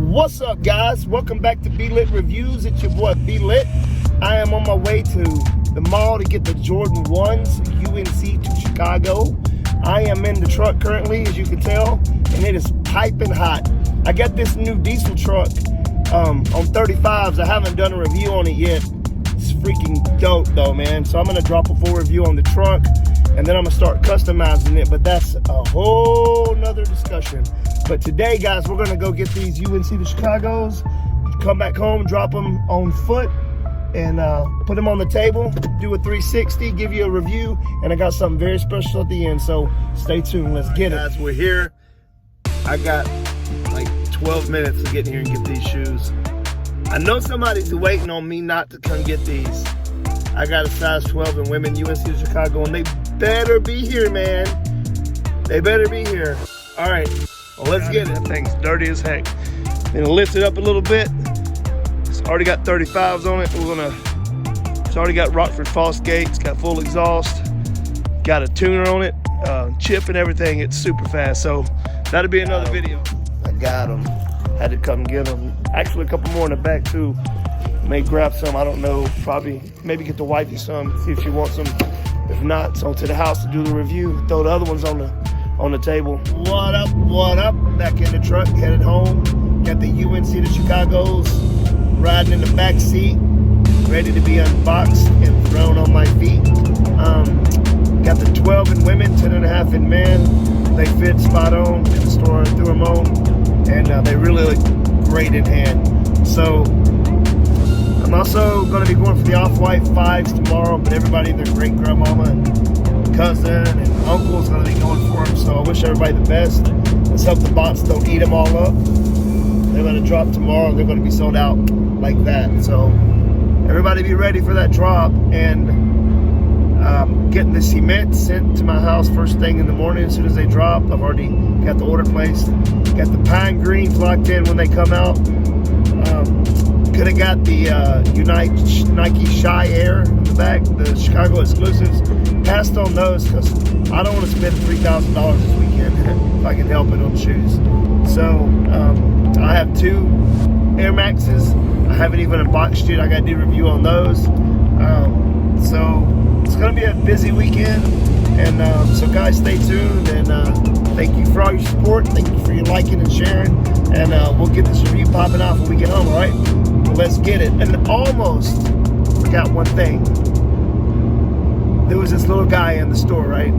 What's up, guys? Welcome back to Be Lit Reviews. It's your boy Be Lit. I am on my way to the mall to get the Jordan 1s, UNC to Chicago. I am in the truck currently, as you can tell, and it is piping hot. I got this new diesel truck on 35s. I haven't done a review on it yet. It's freaking dope though, man. So I'm gonna drop a full review on the truck, and then I'm gonna start customizing it, but that's a whole nother discussion. But today, guys, we're gonna go get these UNC to Chicagos, come back home, drop them on foot, and put them on the table, do a 360, give you a review, and I got something very special at the end, so stay tuned. Let's get it. Guys, we're here. I got like 12 minutes to get here and get these shoes. I know somebody's waiting on me not to come get these. I got a size 12 in women, UNC to Chicago, and they better be here, man. They better be here. All right, well, let's get it. That thing's dirty as heck. Gonna lift it up a little bit. It's already got 35s on it. It's already got Rockford Fosgate. It's got full exhaust. Got a tuner on it, chip and everything. It's super fast. So that'll be another video. I got them. Had to come get them. Actually, a couple more in the back too. May grab some. I don't know. Probably, maybe get the wifey some. See if she wants some. If not, so to the house to do the review. Throw the other ones on the table. What up? What up? Back in the truck, headed home. Got the UNC to Chicago's. Riding in the back seat, ready to be unboxed and thrown on my feet. Got the 12 in women, 10.5 in men. They fit spot on in the store. I threw them on, and they really look great in hand. So I'm also going to be going for the off-white 5s tomorrow, but everybody, their great grandmama and cousin and uncle is going to be going for them. So I wish everybody the best. Let's hope the bots don't eat them all up. They're going to drop tomorrow. They're going to be sold out like that. So everybody be ready for that drop. And getting the cement sent to my house first thing in the morning as soon as they drop. I've already got the order placed. Got the pine greens locked in when they come out. Could have got the Nike Shy Air in the back, the Chicago exclusives. Passed on those because I don't want to spend $3,000 this weekend if I can help it on shoes. So I have 2 Air Maxes. I haven't even unboxed yet. I got to do a review on those. So it's going to be a busy weekend. And so guys, stay tuned. And thank you for all your support. Thank you for your liking and sharing. And we'll get this review popping off when we get home, all right? Well, let's get it. And almost forgot one thing. There was this little guy in the store, right?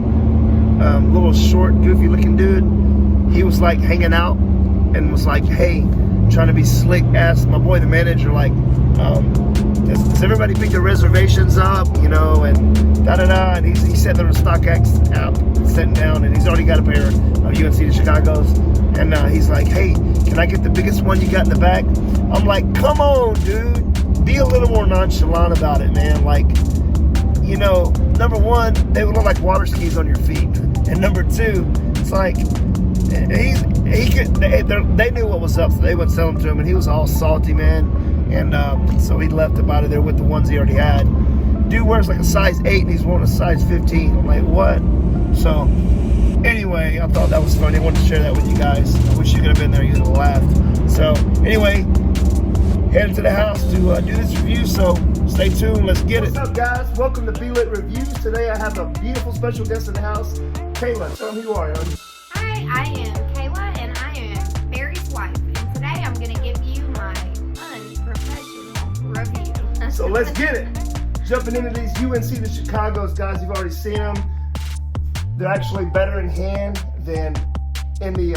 Little short, goofy looking dude. He was like hanging out and was like, hey, trying to be slick. Asked my boy, the manager, like, does everybody pick their reservations up, you know, and da-da-da. And he said there was StockX app sitting down, and he's already got a pair of UNC to Chicago's. And he's like, hey, can I get the biggest one you got in the back? I'm like, come on, dude. Be a little more nonchalant about it, man. Like, you know, number one, they would look like water skis on your feet. And number 2, it's like, they knew what was up, so they would sell them to him, and he was all salty, man. And so he left him out of there with the ones he already had. Dude wears like a size 8, and he's wearing a size 15. I'm like, what? So anyway, I thought that was funny. I wanted to share that with you guys. I wish you could have been there. You would have laughed. So anyway, headed to the house to do this review. So stay tuned. Let's get it. What's up, guys? Welcome to Be Lit Reviews. Today I have a beautiful special guest in the house. Kayla, tell them who you are, honey. Hi, I am Kayla, and I am Barry's wife. And today I'm going to give you my unprofessional review. So let's get it. Jumping into these UNC to Chicago's, guys. You've already seen them. They're actually better in hand than in the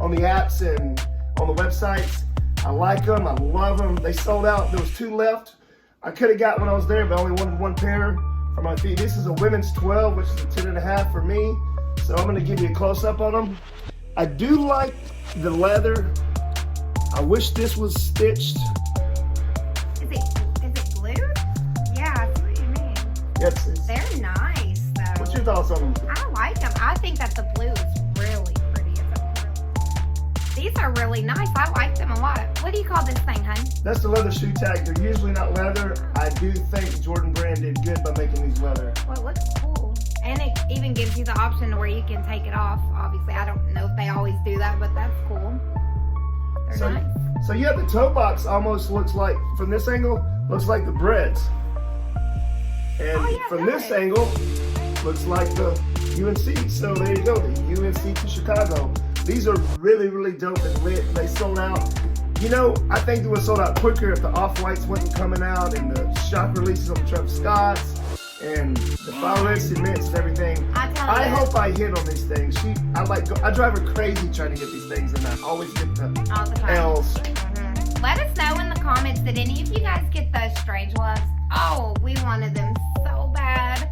on the apps and on the websites. I like them. I love them. They sold out. There was 2 left. I could have got when I was there, but I only wanted 1 pair for my feet. This is a women's 12, which is a 10.5 for me. So I'm going to give you a close-up on them. I do like the leather. I wish this was stitched. Is it blue? Yeah, I see what you mean. Yes, They're nice, though. What's your thoughts on them? I like them. I think that the blue is really pretty. These are really nice. I like them a lot. What do you call this thing, hun? That's the leather shoe tag. They're usually not leather. I do think Jordan Brand did good by making these leather. Well, it looks cool. And it even gives you the option to where you can take it off. Obviously, I don't know if they always do that, but that's cool. They're nice. So yeah, the toe box almost looks like, from this angle, looks like the breads. And from this angle, looks like the UNC. So there you go, the UNC to Chicago. These are really, really dope and lit. They sold out. You know, I think they would have sold out quicker if the Off-Whites wasn't coming out and the shock releases on the Travis Scotts and the Fire Red Cements and everything. I hope I hit on these things. I drive her crazy trying to get these things, and I always get the L's. Let us know in the comments, did any of you guys get those Strange Loves? Oh, we wanted them so bad.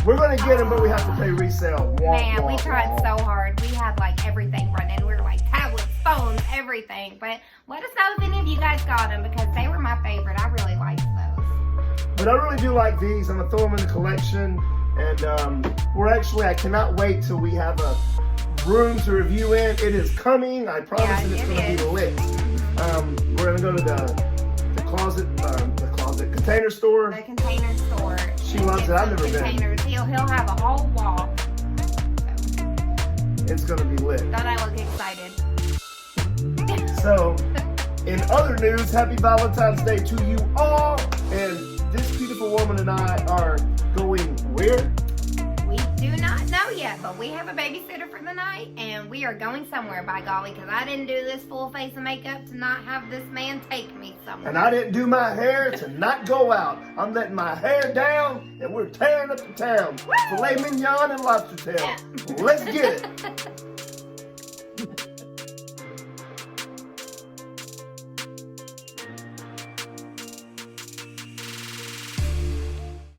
We're going to get them, but we have to pay resale. Man, we tried so hard. We had like everything running. We were like tablets, phones, everything. But let us know if any of you guys got them, because they were my favorite. I really liked those. But I really do like these. I'm going to throw them in the collection. And I cannot wait till we have a room to review in. It is coming. I promise it's going to be lit. We're going to go to the closet container store. The container store. She loves it. I've never been. He'll have a whole wall. It's going to be lit. Don't I look excited? So, in other news, happy Valentine's Day to you all. And this beautiful woman and I are going where? We do not know yet, but we have a babysitter for the night, and we are going somewhere, by golly, because I didn't do this full face of makeup to not have this man take me somewhere. And I didn't do my hair to not go out. I'm letting my hair down, and we're tearing up the town. Filet mignon and lobster tail. Yeah. Let's get it.